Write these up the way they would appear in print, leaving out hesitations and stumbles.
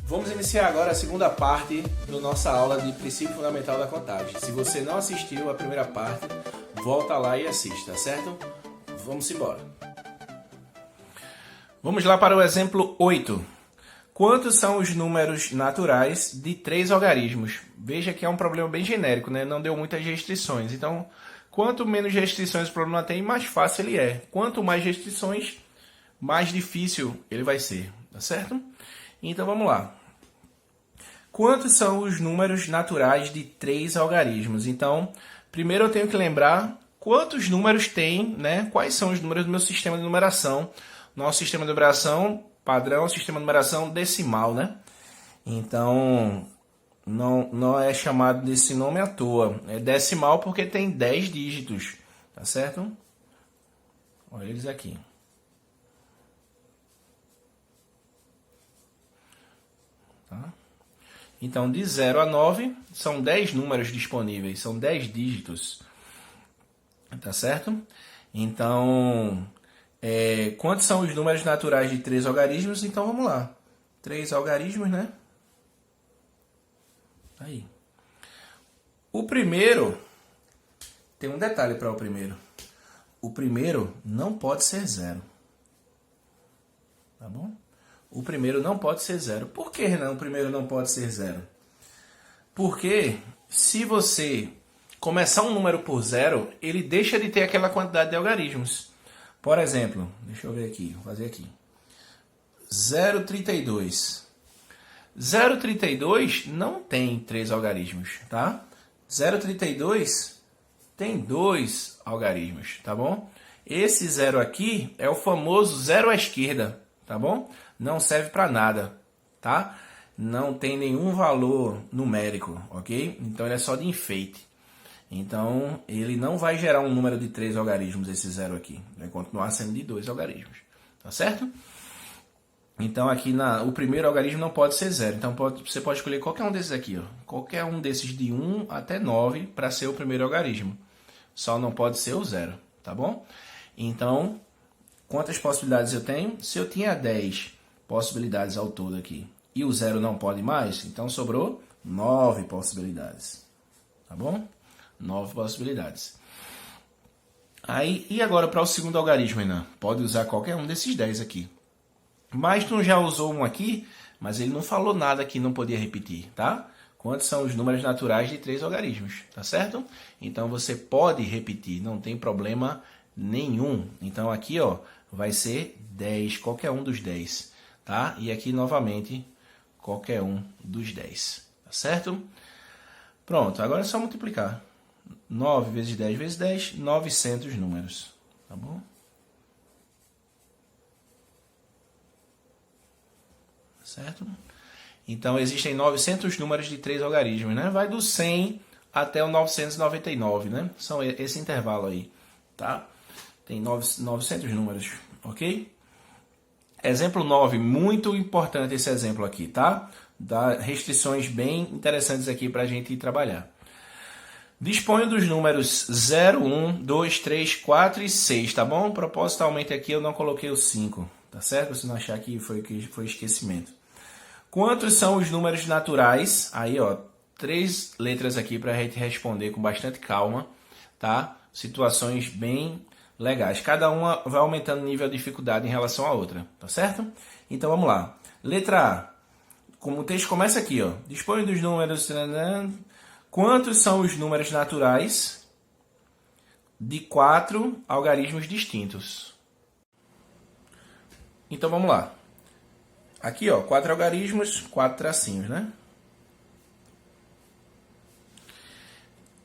Vamos iniciar agora a segunda parte da nossa aula de princípio fundamental da contagem. Se você não assistiu a primeira parte, volta lá e assista, certo? Vamos embora. Vamos lá para o exemplo 8. Quantos são os números naturais de 3 algarismos? Veja que é um problema bem genérico, né? Não deu muitas restrições. Então, quanto menos restrições o problema tem, mais fácil ele é. Quanto mais restrições, mais difícil ele vai ser, tá certo? Então, vamos lá. Quantos são os números naturais de 3 algarismos? Então, primeiro eu tenho que lembrar quantos números tem, né? Quais são os números do meu sistema de numeração. Nosso sistema de numeração padrão, sistema de numeração decimal, né? Então, não é chamado desse nome à toa. É decimal porque tem 10 dígitos, tá certo? Olha eles aqui. Tá? Então, de 0 a 9, são 10 números disponíveis, são 10 dígitos, tá certo? Então, quantos são os números naturais de 3 algarismos? Então, vamos lá. 3 algarismos, né? Aí. O primeiro, tem um detalhe para o primeiro. O primeiro não pode ser 0. Tá bom? O primeiro não pode ser 0. Por que, Renan, o primeiro não pode ser 0? Porque se você começar um número por 0, ele deixa de ter aquela quantidade de algarismos. Por exemplo, deixa eu ver aqui, vou fazer aqui. 0,32. 0,32 não tem 3 algarismos, tá? 0,32 tem 2 algarismos, tá bom? Esse 0 aqui é o famoso 0 à esquerda, tá bom? Não serve para nada, tá? Não tem nenhum valor numérico, ok? Então ele é só de enfeite. Então ele não vai gerar um número de 3 algarismos, esse 0 aqui. Vai continuar sendo de 2 algarismos, tá certo? Então aqui o primeiro algarismo não pode ser 0. Então você pode escolher qualquer um desses aqui, ó. Qualquer um desses de 1 até 9 para ser o primeiro algarismo. Só não pode ser o 0, tá bom? Então, quantas possibilidades eu tenho? Se eu tinha 10 possibilidades ao todo aqui e o 0 não pode mais, então sobrou 9 possibilidades, tá bom? 9 possibilidades. Aí, e agora para o segundo algarismo, Renan? Pode usar qualquer um desses 10 aqui. Mas tu já usou um aqui, mas ele não falou nada que não podia repetir, tá? Quantos são os números naturais de 3 algarismos, tá certo? Então você pode repetir, não tem problema nenhum. Então aqui, ó, vai ser 10, qualquer um dos 10, tá? E aqui novamente, qualquer um dos 10, tá certo? Pronto, agora é só multiplicar. 9 vezes 10 vezes 10, 900 números, tá bom? Certo? Então, existem 900 números de 3 algarismos, né? Vai do 100 até o 999, né? São esse intervalo aí, tá? Tem 900 números, ok? Exemplo 9, muito importante esse exemplo aqui, tá? Dá restrições bem interessantes aqui para a gente trabalhar. Disponho dos números 0, 1, 2, 3, 4 e 6, tá bom? Propositalmente aqui eu não coloquei o 5, tá certo? Se não achar que foi esquecimento. Quantos são os números naturais? Aí, ó, 3 letras aqui para a gente responder com bastante calma, tá? Situações bem legais. Cada uma vai aumentando o nível de dificuldade em relação à outra, tá certo? Então, vamos lá. Letra A. Como o texto começa aqui, ó. Disponho dos números... Quantos são os números naturais de 4 algarismos distintos? Então, vamos lá. Aqui, ó, 4 algarismos, 4 tracinhos, né?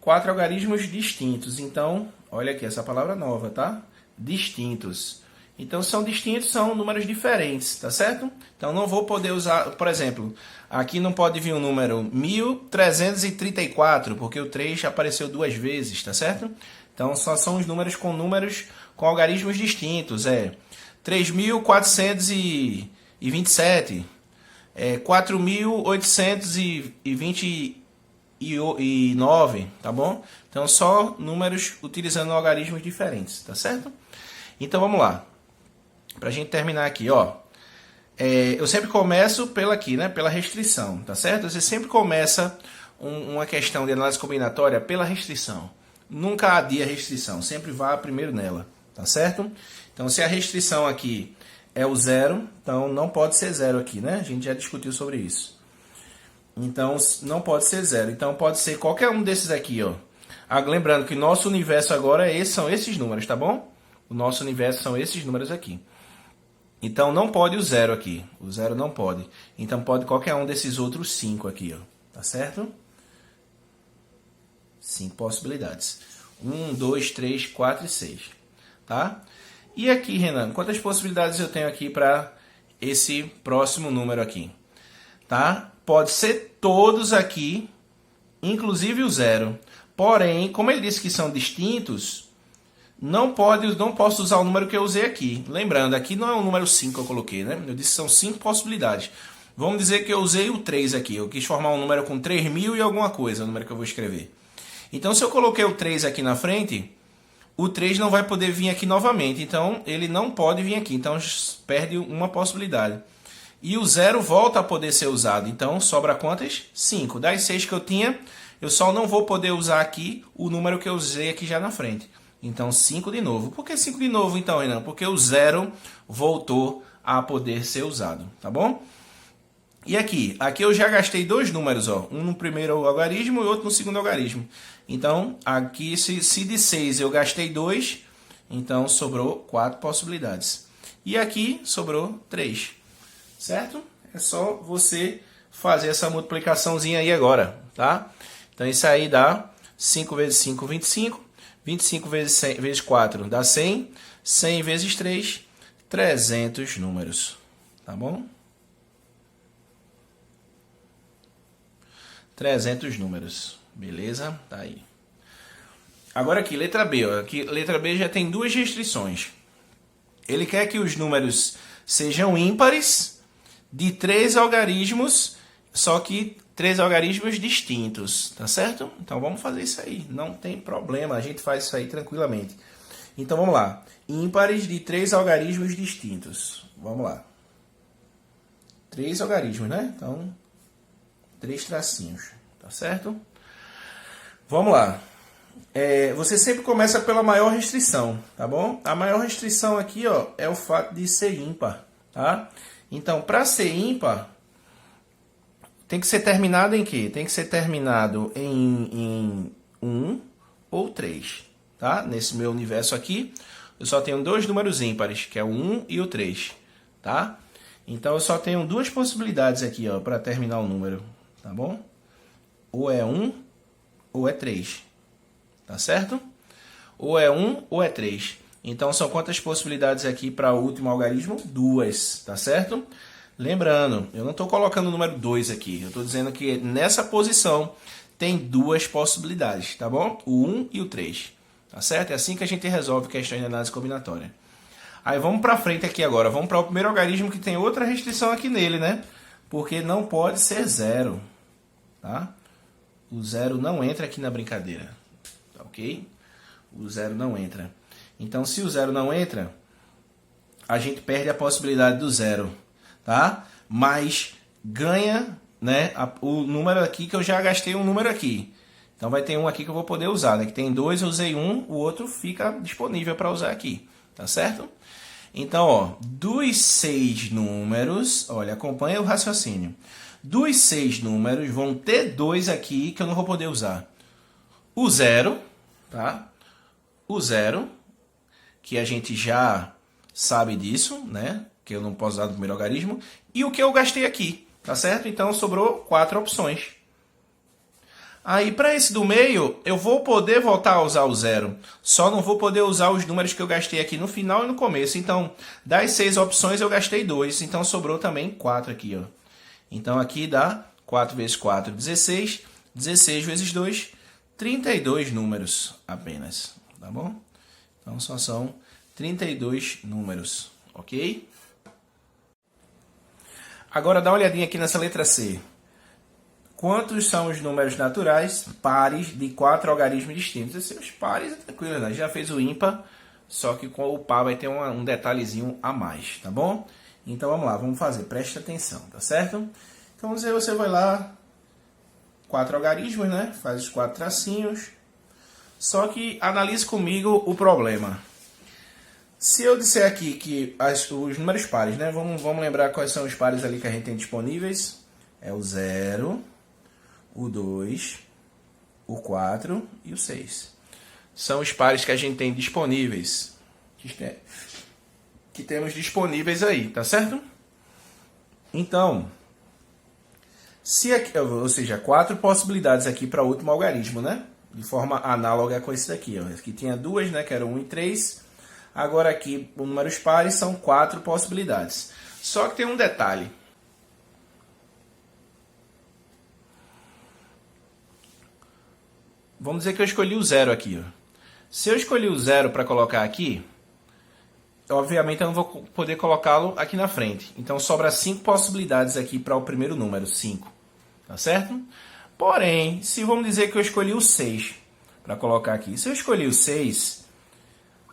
4 algarismos distintos. Então, olha aqui, essa palavra nova, tá? Distintos. Então, são distintos, são números diferentes, tá certo? Então, não vou poder usar, por exemplo, aqui não pode vir o número 1334, porque o 3 apareceu 2 vezes, tá certo? Então, só são os números com algarismos distintos. 3.427, 4.829, tá bom? Então, só números utilizando algarismos diferentes, tá certo? Então, vamos lá. Para a gente terminar aqui, ó. eu sempre começo pela aqui, né? Pela restrição, tá certo? Você sempre começa uma questão de análise combinatória pela restrição. Nunca adia a restrição, sempre vá primeiro nela, tá certo? Então, se a restrição aqui é o zero, então não pode ser zero aqui, né? A gente já discutiu sobre isso. Então, não pode ser zero. Então, pode ser qualquer um desses aqui, ó. Lembrando que nosso universo agora são esses números, tá bom? O nosso universo são esses números aqui. Então, não pode o zero aqui. O zero não pode. Então, pode qualquer um desses outros 5 aqui, ó. Tá certo? 5 possibilidades. 1, 2, 3, 4 e 6. Tá? E aqui, Renan, quantas possibilidades eu tenho aqui para esse próximo número aqui? Tá? Pode ser todos aqui, inclusive o zero. Porém, como ele disse que são distintos, não posso usar o número que eu usei aqui. Lembrando, aqui não é o número 5 que eu coloquei, né? Eu disse que são 5 possibilidades. Vamos dizer que eu usei o 3 aqui. Eu quis formar um número com 3.000 e alguma coisa, o número que eu vou escrever. Então, se eu coloquei o 3 aqui na frente, o 3 não vai poder vir aqui novamente. Então, ele não pode vir aqui. Então, perde uma possibilidade. E o 0 volta a poder ser usado. Então, sobra quantas? 5. Das 6 que eu tinha, eu só não vou poder usar aqui o número que eu usei aqui já na frente. Então, 5 de novo. Por que 5 de novo, então, Renan? Porque o 0 voltou a poder ser usado, tá bom? E aqui eu já gastei dois números, ó. Um no primeiro algarismo e outro no segundo algarismo. Então, aqui, se de 6 eu gastei 2, então sobrou 4 possibilidades. E aqui sobrou 3, certo? É só você fazer essa multiplicaçãozinha aí agora, tá? Então, isso aí dá 5 vezes 5, 25. 25 vezes 4 dá 100. 100 vezes 3, 300 números. Tá bom? 300 números. Beleza? Tá aí. Agora aqui, letra B. Ó. Aqui, letra B já tem duas restrições. Ele quer que os números sejam ímpares de 3 algarismos, só que 3 algarismos distintos, tá certo? Então vamos fazer isso aí, não tem problema, a gente faz isso aí tranquilamente. Então vamos lá, ímpares de 3 algarismos distintos, vamos lá. 3 algarismos, né? Então, 3 tracinhos, tá certo? Vamos lá. Você sempre começa pela maior restrição, tá bom? A maior restrição aqui, ó, é o fato de ser ímpar, tá? Então, para ser ímpar, tem que ser terminado em quê? Tem que ser terminado em 1 ou 3, tá? Nesse meu universo aqui, eu só tenho dois números ímpares, que é o 1 e o 3, tá? Então, eu só tenho duas possibilidades aqui, ó, para terminar o número, tá bom? Ou é 1 ou é 3, tá certo? Ou é 1 ou é 3. Então, são quantas possibilidades aqui para o último algarismo? 2, tá certo? Lembrando, eu não estou colocando o número 2 aqui. Eu estou dizendo que nessa posição tem duas possibilidades, tá bom? O 1 e o 3, tá certo? É assim que a gente resolve questões de análise combinatória. Aí vamos para frente aqui agora. Vamos para o primeiro algarismo que tem outra restrição aqui nele, né? Porque não pode ser 0, tá? O 0 não entra aqui na brincadeira, tá ok? O 0 não entra. Então, se o 0 não entra, a gente perde a possibilidade do 0, tá? Mas ganha, né, o número aqui que eu já gastei um número aqui. Então, vai ter um aqui que eu vou poder usar, né? Que tem 2, eu usei um, o outro fica disponível para usar aqui, tá certo? Então, ó, dos 6 números, olha, acompanha o raciocínio. Dos 6 números, vão ter 2 aqui que eu não vou poder usar. O 0, tá? O 0, que a gente já sabe disso, né? Que eu não posso usar no primeiro algarismo. E o que eu gastei aqui, tá certo? Então, sobrou 4 opções. Aí, para esse do meio, eu vou poder voltar a usar o 0. Só não vou poder usar os números que eu gastei aqui no final e no começo. Então, das 6 opções, eu gastei 2. Então, sobrou também 4 aqui, ó. Então, aqui dá 4 vezes 4, 16. 16 vezes 2, 32 números apenas, tá bom? Então, só são 32 números, ok? Agora, dá uma olhadinha aqui nessa letra C. Quantos são os números naturais pares de 4 algarismos distintos? Esses pares é tranquilo, né? Já fez o ímpar, só que com o par vai ter um detalhezinho a mais, tá bom? Então vamos lá, vamos fazer, preste atenção, tá certo? Então você vai lá, 4 algarismos, né? Faz os 4 tracinhos. Só que analise comigo o problema. Se eu disser aqui que os números pares, né? Vamos lembrar quais são os pares ali que a gente tem disponíveis. É o 0, o 2, o 4 e o 6. São os pares que a gente tem disponíveis. Que temos disponíveis aí, tá certo? Então, se aqui, ou seja, 4 possibilidades aqui para o último algarismo, né? De forma análoga com esse daqui. Ó. Aqui tinha 2, né? Que eram 1 e 3. Agora aqui, os números pares são 4 possibilidades. Só que tem um detalhe. Vamos dizer que eu escolhi o 0 aqui. Ó. Se eu escolhi o 0 para colocar aqui, obviamente eu não vou poder colocá-lo aqui na frente. Então sobra 5 possibilidades aqui para o primeiro número, 5. Tá certo? Porém, se vamos dizer que eu escolhi o 6 para colocar aqui. Se eu escolhi o 6,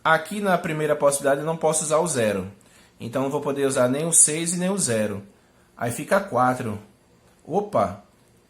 aqui na primeira possibilidade eu não posso usar o 0. Então não vou poder usar nem o 6 e nem o 0. Aí fica 4. Opa!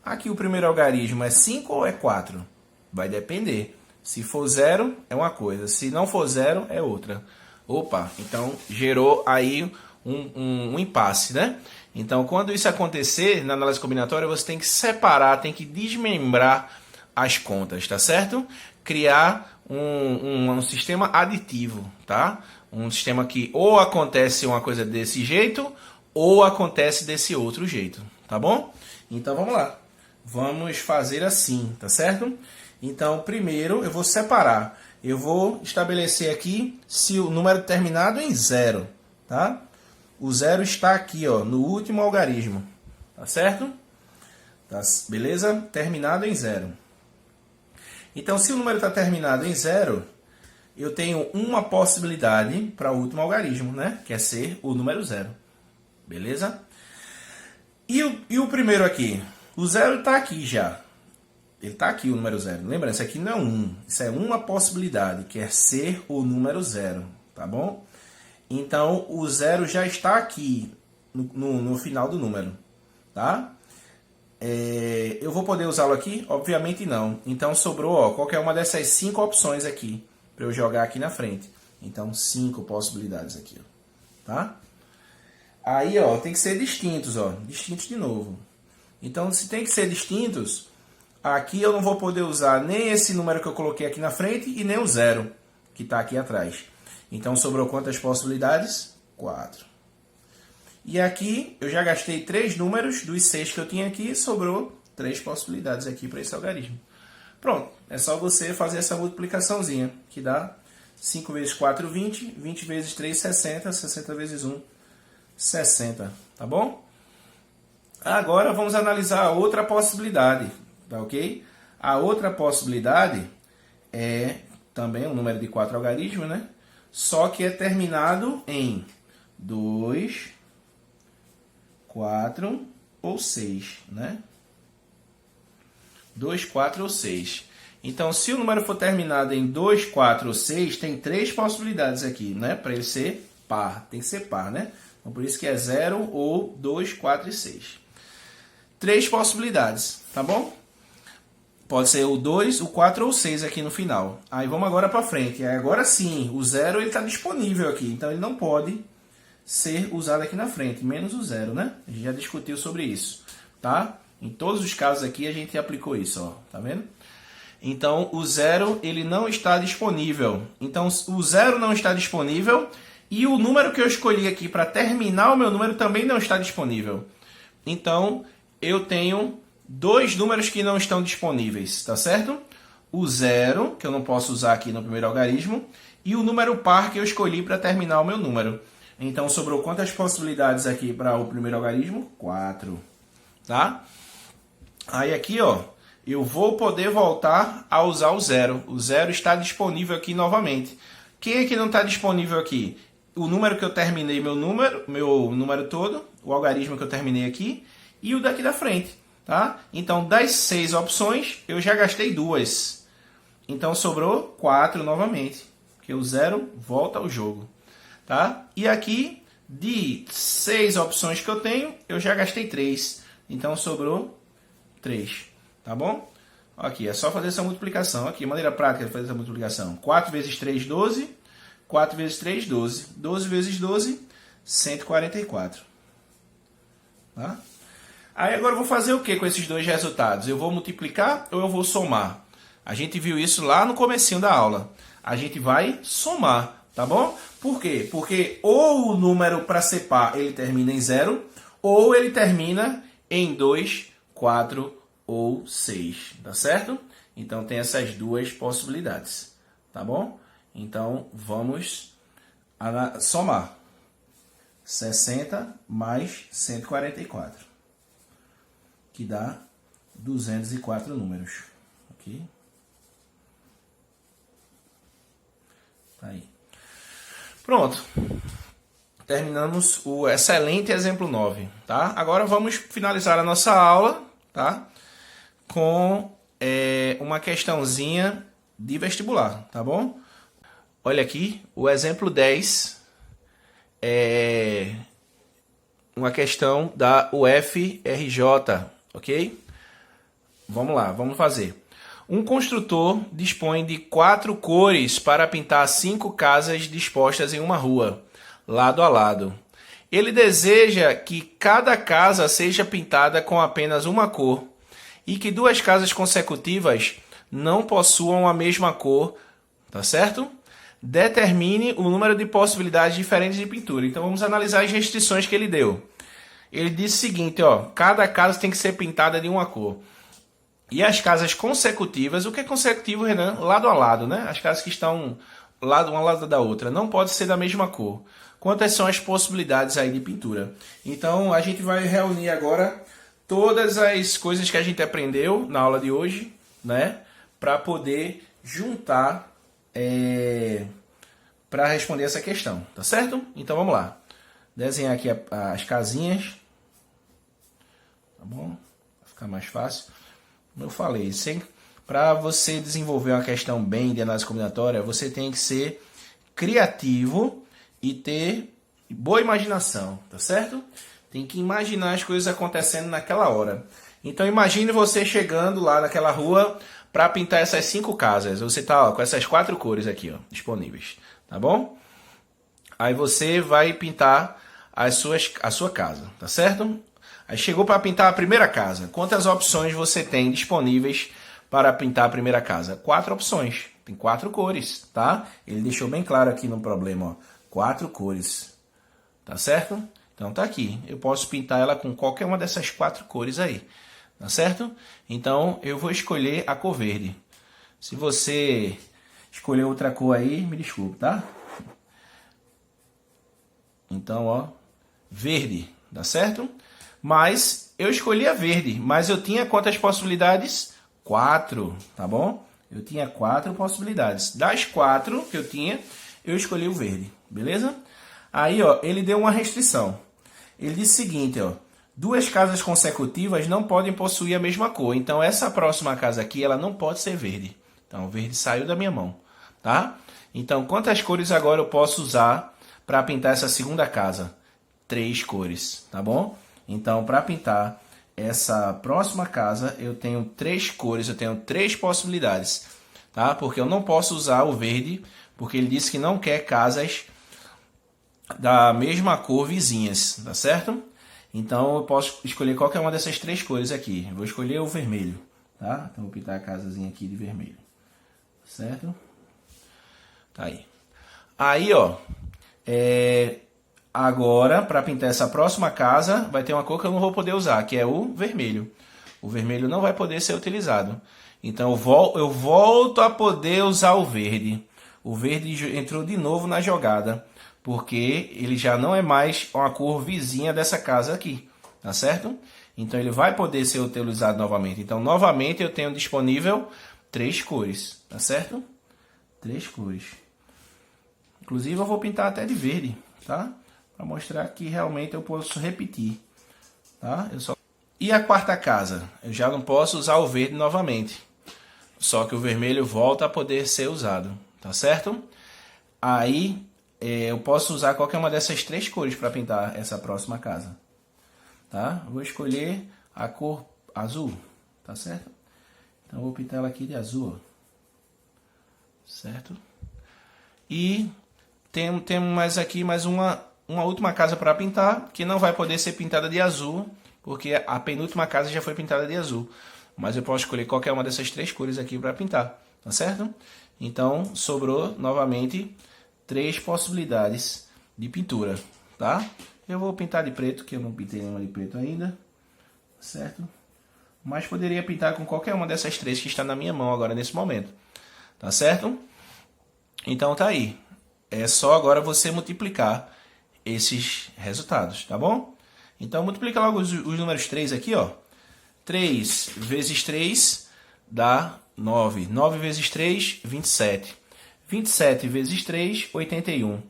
Aqui o primeiro algarismo é 5 ou é 4? Vai depender. Se for 0, é uma coisa. Se não for 0, é outra. Opa! Então gerou aí um impasse, né? Então, quando isso acontecer, na análise combinatória, você tem que separar, tem que desmembrar as contas, tá certo? Criar um sistema aditivo, tá? Um sistema que ou acontece uma coisa desse jeito, ou acontece desse outro jeito, tá bom? Então, vamos lá. Vamos fazer assim, tá certo? Então, primeiro, eu vou separar. Eu vou estabelecer aqui se o número terminado em 0, tá? O 0 está aqui, ó, no último algarismo. Tá certo? Tá, beleza? Terminado em 0. Então, se o número está terminado em 0, eu tenho uma possibilidade para o último algarismo, né? Que é ser o número 0. Beleza? E o primeiro aqui? O 0 está aqui já. Ele está aqui, o número 0. Lembra, isso aqui não é 1. Isso é uma possibilidade, que é ser o número 0. Tá bom? Então, o 0 já está aqui no final do número, tá? Eu vou poder usá-lo aqui? Obviamente não. Então, sobrou ó, qualquer uma dessas 5 opções aqui, para eu jogar aqui na frente. Então, 5 possibilidades aqui, ó, tá? Aí, ó, tem que ser distintos, ó, distintos de novo. Então, se tem que ser distintos, aqui eu não vou poder usar nem esse número que eu coloquei aqui na frente e nem o 0, que está aqui atrás. Então, sobrou quantas possibilidades? 4. E aqui, eu já gastei 3 números dos 6 que eu tinha aqui, sobrou 3 possibilidades aqui para esse algarismo. Pronto, é só você fazer essa multiplicaçãozinha, que dá 5 vezes 4, 20, 20 vezes 3, 60, 60 vezes 1, 60, tá bom? Agora, vamos analisar a outra possibilidade, tá ok? A outra possibilidade é também um número de 4 algarismos, né? Só que é terminado em 2, 4 ou 6, né? 2, 4 ou 6. Então, se o número for terminado em 2, 4 ou 6, tem 3 possibilidades aqui, né? Para ele ser par. Tem que ser par, né? Então, por isso que é 0 ou 2, 4 e 6. 3 possibilidades, tá bom? Pode ser o 2, o 4 ou o 6 aqui no final. Aí vamos agora para frente. Agora sim, o 0 está disponível aqui. Então ele não pode ser usado aqui na frente. Menos o 0, né? A gente já discutiu sobre isso. Tá? Em todos os casos aqui a gente aplicou isso. Ó, tá vendo? Então o 0 ele não está disponível. Então o 0 não está disponível. E o número que eu escolhi aqui para terminar o meu número também não está disponível. Então eu tenho 2 números que não estão disponíveis, tá certo? O 0, que eu não posso usar aqui no primeiro algarismo, e o número par que eu escolhi para terminar o meu número. Então, sobrou quantas possibilidades aqui para o primeiro algarismo? 4, tá? Aí aqui, ó, eu vou poder voltar a usar o 0. O 0 está disponível aqui novamente. Quem é que não está disponível aqui? O número que eu terminei meu número todo, o algarismo que eu terminei aqui, e o daqui da frente. Tá? Então, das 6 opções, eu já gastei 2. Então, sobrou 4 novamente. Porque o 0 volta ao jogo. Tá? E aqui, De 6 opções que eu tenho, eu já gastei 3. Então sobrou 3. Tá bom? Aqui, é só fazer essa multiplicação. Aqui, maneira prática de fazer essa multiplicação. 4 vezes 3, 12. 4 vezes 3, 12. 12 vezes 12, 144. Tá? Aí agora eu vou fazer o que com esses dois resultados? Eu vou multiplicar ou eu vou somar? A gente viu isso lá no comecinho da aula. A gente vai somar, tá bom? Por quê? Porque ou o número para ser par ele termina em 0, ou ele termina em 2, 4 ou 6, tá certo? Então tem essas duas possibilidades, tá bom? Então vamos somar 60 mais 144, que dá 204 números, ok? Tá aí. Pronto. Terminamos o excelente exemplo 9, tá? Agora vamos finalizar a nossa aula, tá? Com uma questãozinha de vestibular, tá bom? Olha aqui, o exemplo 10 é uma questão da UFRJ, ok? Vamos lá, vamos fazer. Um construtor dispõe de 4 cores para pintar 5 casas dispostas em uma rua, lado a lado. Ele deseja que cada casa seja pintada com apenas uma cor e que 2 casas consecutivas não possuam a mesma cor, tá certo? Determine o número de possibilidades diferentes de pintura. Então vamos analisar as restrições que ele deu. Ele disse o seguinte, ó, cada casa tem que ser pintada de uma cor. E as casas consecutivas, o que é consecutivo, Renan? Lado a lado, né? As casas que estão uma ao lado da outra, não pode ser da mesma cor. Quantas são as possibilidades aí de pintura? Então a gente vai reunir agora todas as coisas que a gente aprendeu na aula de hoje, né? Para poder juntar para responder essa questão, tá certo? Então vamos lá. Desenhar aqui as casinhas, tá bom? Vai ficar mais fácil. Como eu falei, para você desenvolver uma questão bem de análise combinatória, você tem que ser criativo e ter boa imaginação, tá certo? Tem que imaginar as coisas acontecendo naquela hora. Então imagine você chegando lá naquela rua para pintar essas 5 casas. Você está com essas 4 cores aqui, ó, disponíveis, tá bom? Aí você vai pintar a sua casa, tá certo? Aí chegou para pintar a primeira casa. Quantas opções você tem disponíveis para pintar a primeira casa? 4 opções. Tem 4 cores, tá? Ele deixou bem claro aqui no problema, ó. 4 cores, tá certo? Então tá aqui. Eu posso pintar ela com qualquer uma dessas 4 cores aí. Tá certo? Então, eu vou escolher a cor verde. Se você escolher outra cor aí, me desculpe, tá? Então, ó, verde, tá certo? Mas eu escolhi a verde, mas eu tinha quantas possibilidades? 4, tá bom? Eu tinha 4 possibilidades. Das 4 que eu tinha, eu escolhi o verde, beleza? Aí, ó, ele deu uma restrição. Ele disse o seguinte, ó. 2 casas consecutivas não podem possuir a mesma cor. Então, essa próxima casa aqui, ela não pode ser verde. Então, o verde saiu da minha mão, tá? Então, quantas cores agora eu posso usar para pintar essa segunda casa? 3 cores, tá bom? Então, para pintar essa próxima casa, eu tenho 3 cores, eu tenho 3 possibilidades, tá? Porque eu não posso usar o verde, porque ele disse que não quer casas da mesma cor vizinhas, tá certo? Então, eu posso escolher qualquer uma dessas 3 cores aqui. Eu vou escolher o vermelho, tá? Então, vou pintar a casazinha aqui de vermelho. Certo? Tá aí. Aí, ó. Agora, para pintar essa próxima casa, vai ter uma cor que eu não vou poder usar, que é o vermelho. O vermelho não vai poder ser utilizado. Então, eu volto a poder usar o verde. O verde entrou de novo na jogada, porque ele já não é mais uma cor vizinha dessa casa aqui, tá certo? Então ele vai poder ser utilizado novamente. Então, novamente, eu tenho disponível 3 cores, tá certo? 3 cores. Inclusive, eu vou pintar até de verde, tá? Para mostrar que realmente eu posso repetir, tá? E a quarta casa? Eu já não posso usar o verde novamente. Só que o vermelho volta a poder ser usado, tá certo? Aí, eu posso usar qualquer uma dessas três cores para pintar essa próxima casa. Tá? Vou escolher a cor azul, tá certo? Então vou pintar ela aqui de azul, ó. Certo? E temos mais aqui mais uma última casa para pintar, que não vai poder ser pintada de azul, porque a penúltima casa já foi pintada de azul. Mas eu posso escolher qualquer uma dessas três cores aqui para pintar, tá certo? Então sobrou novamente 3 possibilidades de pintura, tá? Eu vou pintar de preto, que eu não pintei nenhuma de preto ainda, certo? Mas poderia pintar com qualquer uma dessas três que está na minha mão agora nesse momento, tá certo? Então tá aí. É só agora você multiplicar esses resultados, tá bom? Então multiplica logo os números 3 aqui, ó. 3 vezes 3 dá 9. 9 vezes 3, 27. 27 vezes 3, 81.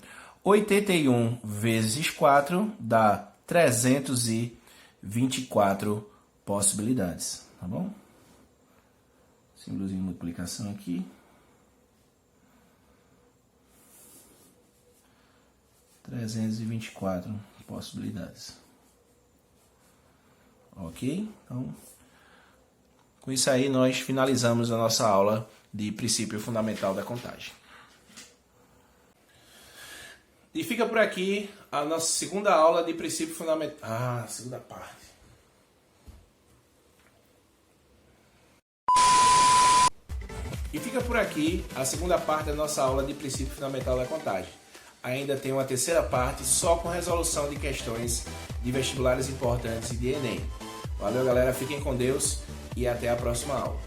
81 vezes 4 dá 324 possibilidades, tá bom? Símbolozinho de multiplicação aqui. 324 possibilidades. Ok? Então, com isso aí nós finalizamos a nossa aula de princípio fundamental da contagem. E fica por aqui a nossa segunda aula de princípio fundamental. Segunda parte. E fica por aqui a segunda parte da nossa aula de princípio fundamental da contagem. Ainda tem uma terceira parte só com resolução de questões de vestibulares importantes e de Enem. Valeu, galera. Fiquem com Deus e até a próxima aula.